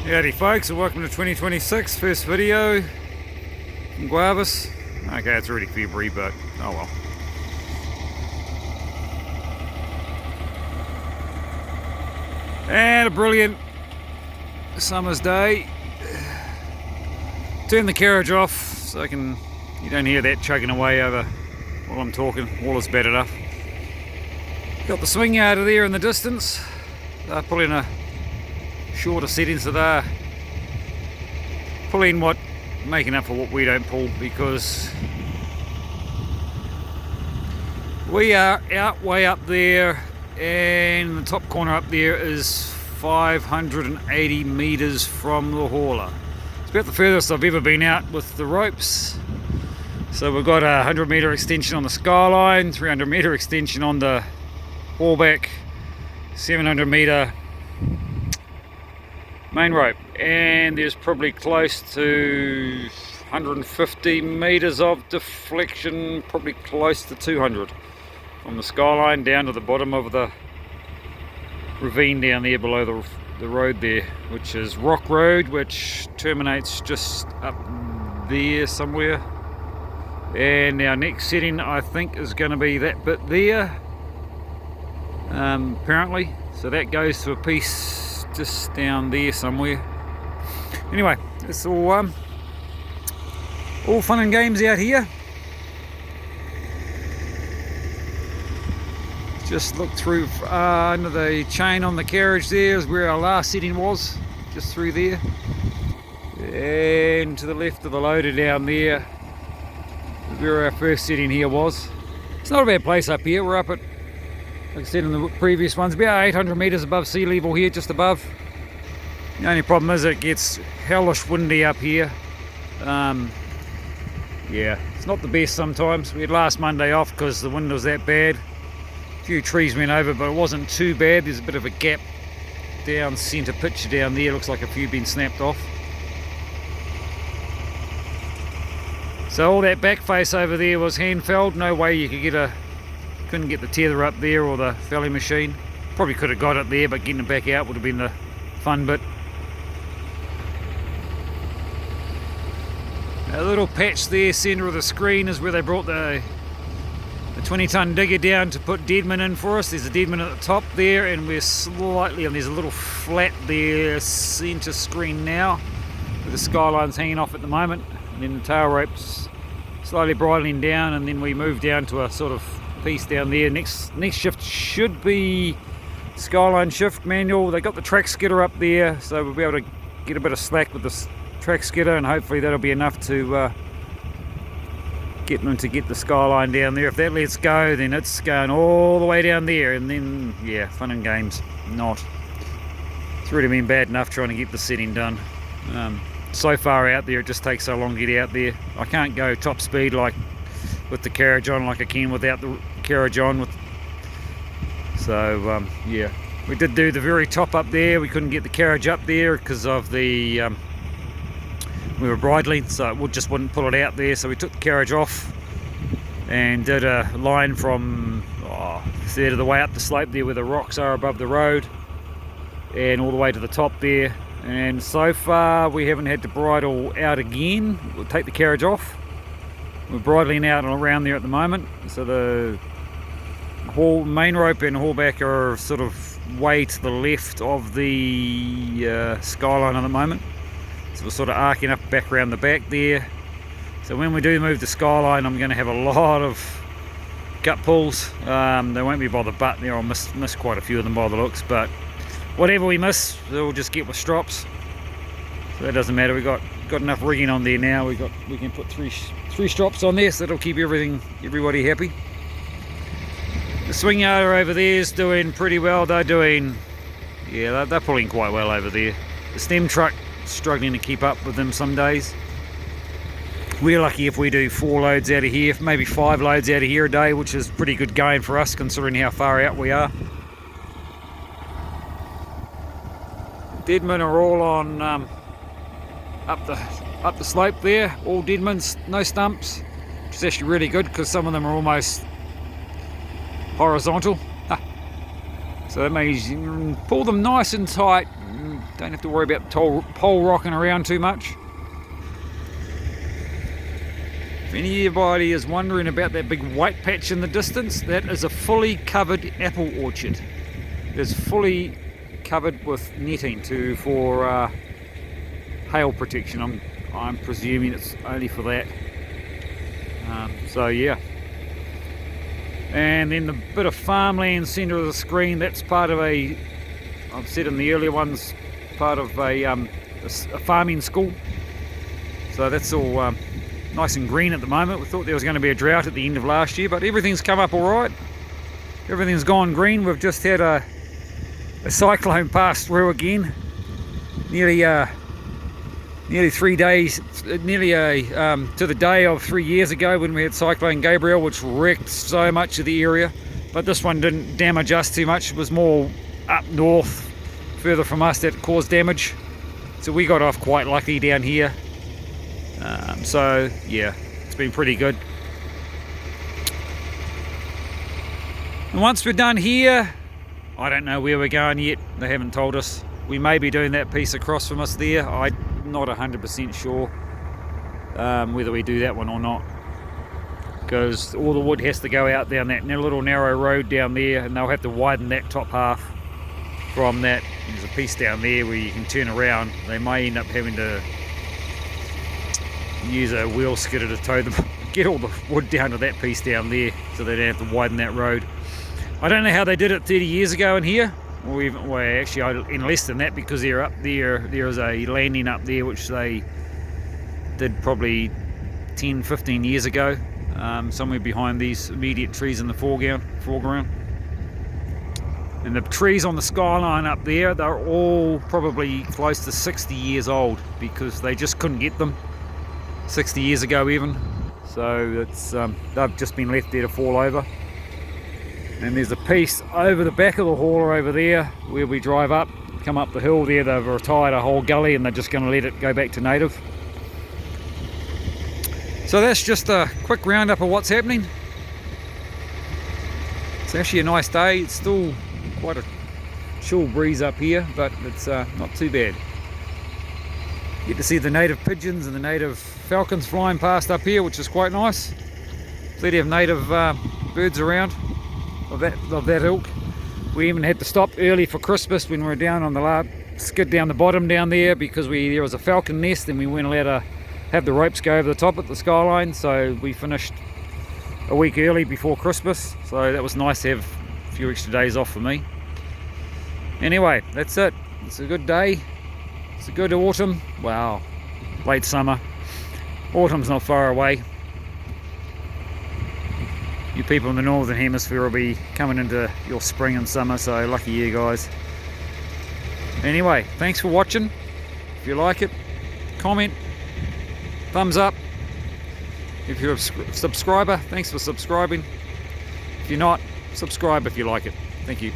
Howdy folks, and welcome to 2026, first video from Guavas. Okay, it's already February, but oh well. And a brilliant summer's day. Turn the carriage off so you don't hear that chugging away over while I'm talking. All is bad enough. Got the swing yard there in the distance. They're pulling a shorter setting, so they're pulling making up for what we don't pull, because we are way up there, and the top corner up there is 580 meters from the hauler. It's about the furthest I've ever been out with the ropes. So we've got a 100 meter extension on the skyline, 300 meter extension on the haulback, 700 meter main rope, and there's probably close to 150 meters of deflection, probably close to 200 from the skyline down to the bottom of the ravine down there below the road there, which is Rock Road, which terminates just up there somewhere. And our next setting, I think, is going to be that bit there, apparently. So that goes to a piece just down there somewhere. Anyway, it's all fun and games out here. Just look through under the chain on the carriage. There is where our last setting was, just through there, and to the left of the loader down there where our first setting here was. It's not a bad place up here. We're up at, like I said in the previous ones, about 800 meters above sea level here, just above. The only problem is it gets hellish windy up here. Yeah, it's not the best sometimes. We had last Monday off because the wind was that bad. A few trees went over, but it wasn't too bad. There's a bit of a gap down centre picture down there. Looks like a few been snapped off. So all that back face over there was hand felled. No way you could couldn't get the tether up there or the felling machine. Probably could have got it there, but getting it back out would have been the fun bit. A little patch there, centre of the screen, is where they brought the 20-ton digger down to put deadman in for us. There's a deadman at the top there, and we're slightly, and there's a little flat there, centre screen now, with the skylines hanging off at the moment, and then the tail ropes slowly bridling down, and then we move down to a sort of piece down there. Next shift should be skyline shift manual. They got the track skidder up there, so we'll be able to get a bit of slack with the track skidder, and hopefully that'll be enough to get them to get the skyline down there. If that lets go, then it's going all the way down there, and then yeah, fun and games. Not. It's really been bad enough trying to get the setting done. So far out there, it just takes so long to get out there. I can't go top speed like with the carriage on like I can without the carriage on. So yeah, we did do the very top up there. We couldn't get the carriage up there because of the we were bridling, so it just wouldn't pull it out there. So we took the carriage off and did a line from third of the way up the slope there where the rocks are above the road, and all the way to the top there. And so far we haven't had to bridle out again. We'll take the carriage off. We're bridling out and around there at the moment, so the main rope and haulback are sort of way to the left of the skyline at the moment, so we're sort of arcing up back around the back there. So when we do move the skyline, I'm going to have a lot of gut pulls. They won't be by the butt there. I'll miss quite a few of them by the looks, but whatever we miss, we'll just get with strops, so that doesn't matter. We got enough rigging on there now. We can put three strops on there, so that'll keep everybody happy. The swing yard over there is doing pretty well. They're pulling quite well over there. The stem truck struggling to keep up with them some days. We're lucky if we do 4 loads out of here, maybe 5 loads out of here a day, which is pretty good going for us considering how far out we are. Deadmen are all on up the slope there, all deadmans, no stumps, which is actually really good because some of them are almost horizontal. So that means you can pull them nice and tight, Don't have to worry about the pole rocking around too much. If anybody is wondering about that big white patch in the distance, that is a fully covered apple orchard. It is fully covered with netting for hail protection. I'm presuming it's only for that. So yeah. And then the bit of farmland centre of the screen, that's part of I've said in the earlier ones, part of a farming school. So that's all nice and green at the moment. We thought there was going to be a drought at the end of last year, but everything's come up all right. Everything's gone green. We've just had a cyclone pass through again. Nearly 3 days, to the day of 3 years ago when we had Cyclone Gabriel, which wrecked so much of the area. But this one didn't damage us too much. It was more up north, further from us, that caused damage. So we got off quite lucky down here. So yeah, it's been pretty good. And once we're done here, I don't know where we're going yet. They haven't told us. We may be doing that piece across from us there. I'm not 100% sure whether we do that one or not, because all the wood has to go out down that little narrow road down there, and they'll have to widen that top half from that. There's a piece down there where you can turn around. They may end up having to use a wheel skidder to tow them, get all the wood down to that piece down there, so they don't have to widen that road. I don't know how they did it 30 years ago in here, or even, well, actually in less than that, because they're up there. There is a landing up there which they did probably 10-15 years ago, somewhere behind these immediate trees in the foreground. And the trees on the skyline up there, they're all probably close to 60 years old, because they just couldn't get them 60 years ago even. So it's they've just been left there to fall over. And there's a piece over the back of the hauler over there where we drive up, come up the hill there. They've retired a whole gully and they're just going to let it go back to native. So that's just a quick roundup of what's happening. It's actually a nice day. It's still quite a chill breeze up here, but it's not too bad. Get to see the native pigeons and the native falcons flying past up here, which is quite nice. Plenty of native birds around of that ilk. We even had to stop early for Christmas when we were down on the skid down the bottom down there, because there was a falcon nest and we weren't allowed to have the ropes go over the top at the skyline, so we finished a week early before Christmas. So that was nice to have a few extra days off for me. Anyway, that's it. It's a good day. It's a good autumn. Wow, late summer. Autumn's not far away. You people in the northern hemisphere will be coming into your spring and summer, so lucky you guys. Anyway, thanks for watching. If you like it, comment, thumbs up. If you're a subscriber, thanks for subscribing. If you're not, subscribe if you like it. Thank you.